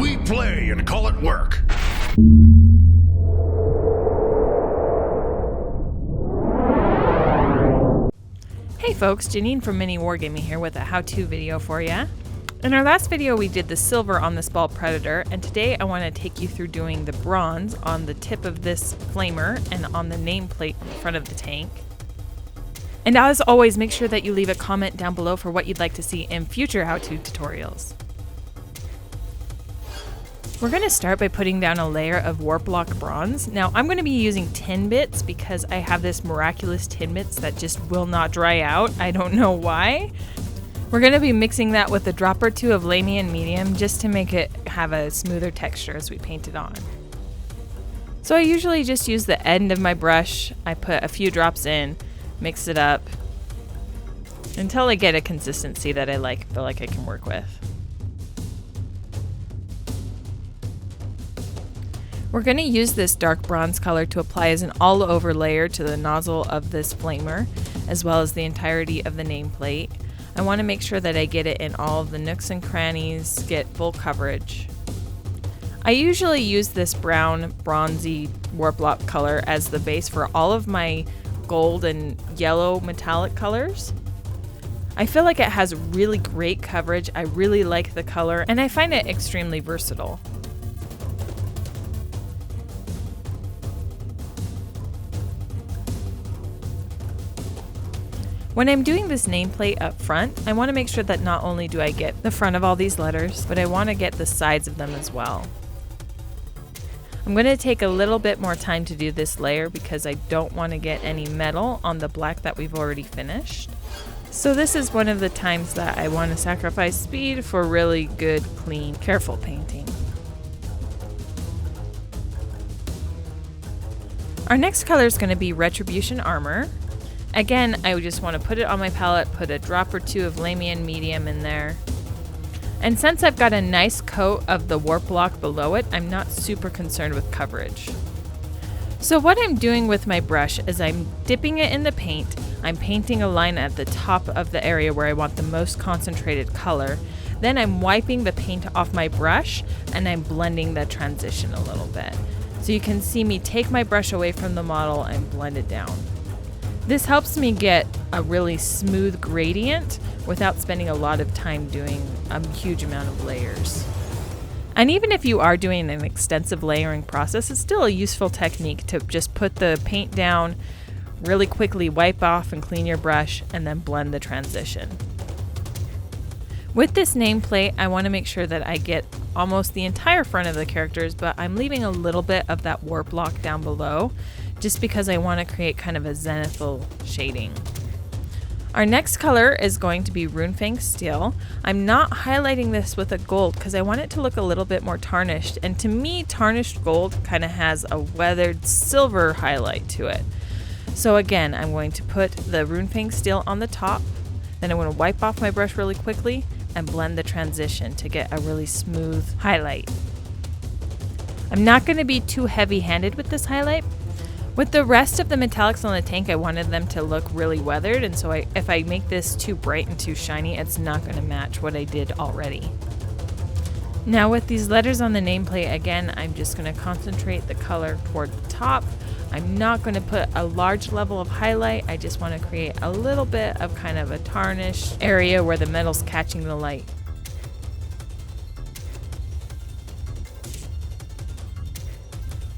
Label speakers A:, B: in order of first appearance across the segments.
A: We play and call it work.
B: Hey folks, Janene from MiniWarGaming here with a how-to video for ya. In our last video we did the silver on this Baal Predator, and today I want to take you through doing the bronze on the tip of this flamer and on the nameplate in front of the tank. And as always, make sure that you leave a comment down below for what you'd like to see in future how-to tutorials. We're going to start by putting down a layer of warp block bronze. Now I'm going to be using tin bits because I have this miraculous tin bits that just will not dry out. I don't know why. We're going to be mixing that with a drop or two of Lamian medium just to make it have a smoother texture as we paint it on. So I usually just use the end of my brush. I put a few drops in, mix it up until I get a consistency that I feel like I can work with. We're going to use this dark bronze color to apply as an all-over layer to the nozzle of this flamer, as well as the entirety of the nameplate. I want to make sure that I get it in all of the nooks and crannies, get full coverage. I usually use this brown, bronzy warp block color as the base for all of my gold and yellow metallic colors. I feel like it has really great coverage. I really like the color, and I find it extremely versatile. When I'm doing this nameplate up front, I want to make sure that not only do I get the front of all these letters, but I want to get the sides of them as well. I'm going to take a little bit more time to do this layer because I don't want to get any metal on the black that we've already finished. So this is one of the times that I want to sacrifice speed for really good, clean, careful painting. Our next color is going to be Retribution Armor. Again, I just want to put it on my palette, put a drop or two of Lamian medium in there. And since I've got a nice coat of the warp block below it, I'm not super concerned with coverage. So what I'm doing with my brush is I'm dipping it in the paint, I'm painting a line at the top of the area where I want the most concentrated color. Then I'm wiping the paint off my brush and I'm blending the transition a little bit. So you can see me take my brush away from the model and blend it down. This helps me get a really smooth gradient without spending a lot of time doing a huge amount of layers. And even if you are doing an extensive layering process, it's still a useful technique to just put the paint down, really quickly wipe off and clean your brush, and then blend the transition. With this nameplate, I want to make sure that I get almost the entire front of the characters, but I'm leaving a little bit of that warp block down below, just because I want to create kind of a zenithal shading. Our next color is going to be Runefang Steel. I'm not highlighting this with a gold because I want it to look a little bit more tarnished, and to me tarnished gold kind of has a weathered silver highlight to it. So again, I'm going to put the Runefang Steel on the top, then I'm going to wipe off my brush really quickly and blend the transition to get a really smooth highlight. I'm not going to be too heavy-handed with this highlight. With the rest of the metallics on the tank, I wanted them to look really weathered, and so if I make this too bright and too shiny, it's not going to match what I did already. Now with these letters on the nameplate, again, I'm just going to concentrate the color toward the top. I'm not going to put a large level of highlight. I just want to create a little bit of kind of a tarnished area where the metal's catching the light.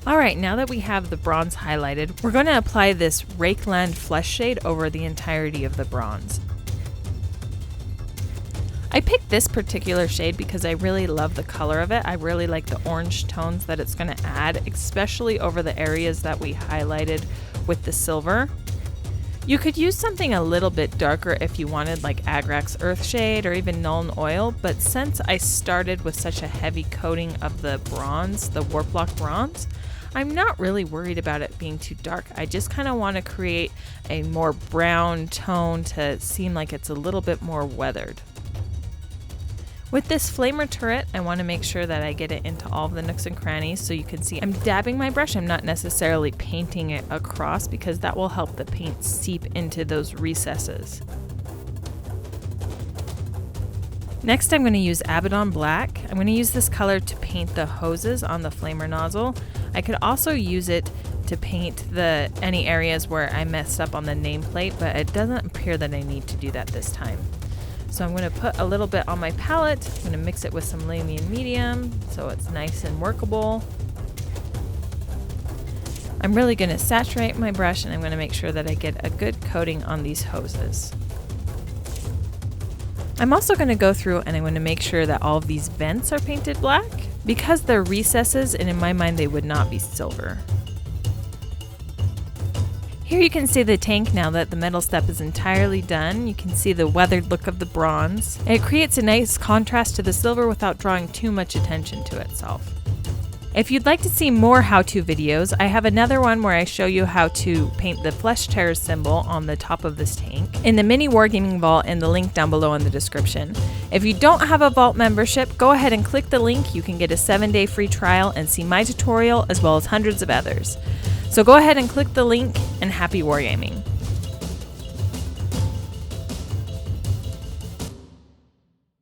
B: Alright, now that we have the bronze highlighted, we're going to apply this Rakeland Flesh shade over the entirety of the bronze. I picked this particular shade because I really love the color of it. I really like the orange tones that it's going to add, especially over the areas that we highlighted with the silver. You could use something a little bit darker if you wanted, like Agrax Earthshade or even Nuln Oil, but since I started with such a heavy coating of the bronze, the warp block bronze, I'm not really worried about it being too dark. I just kind of want to create a more brown tone to seem like it's a little bit more weathered. With this flamer turret, I want to make sure that I get it into all of the nooks and crannies, so you can see I'm dabbing my brush. I'm not necessarily painting it across because that will help the paint seep into those recesses. Next, I'm going to use Abaddon Black. I'm going to use this color to paint the hoses on the flamer nozzle. I could also use it to paint any areas where I messed up on the nameplate, but it doesn't appear that I need to do that this time. So I'm going to put a little bit on my palette. I'm going to mix it with some Lamian Medium so it's nice and workable. I'm really going to saturate my brush, and I'm going to make sure that I get a good coating on these hoses. I'm also going to go through and I'm going to make sure that all of these vents are painted black because they're recesses, and in my mind they would not be silver. Here you can see the tank now that the metal step is entirely done. You can see the weathered look of the bronze. And it creates a nice contrast to the silver without drawing too much attention to itself. If you'd like to see more how-to videos, I have another one where I show you how to paint the Flesh Tearers symbol on the top of this tank in the MiniWarGaming vault, and the link down below in the description. If you don't have a vault membership, go ahead and click the link. You can get a 7-day free trial and see my tutorial as well as hundreds of others. So go ahead and click the link, and happy wargaming.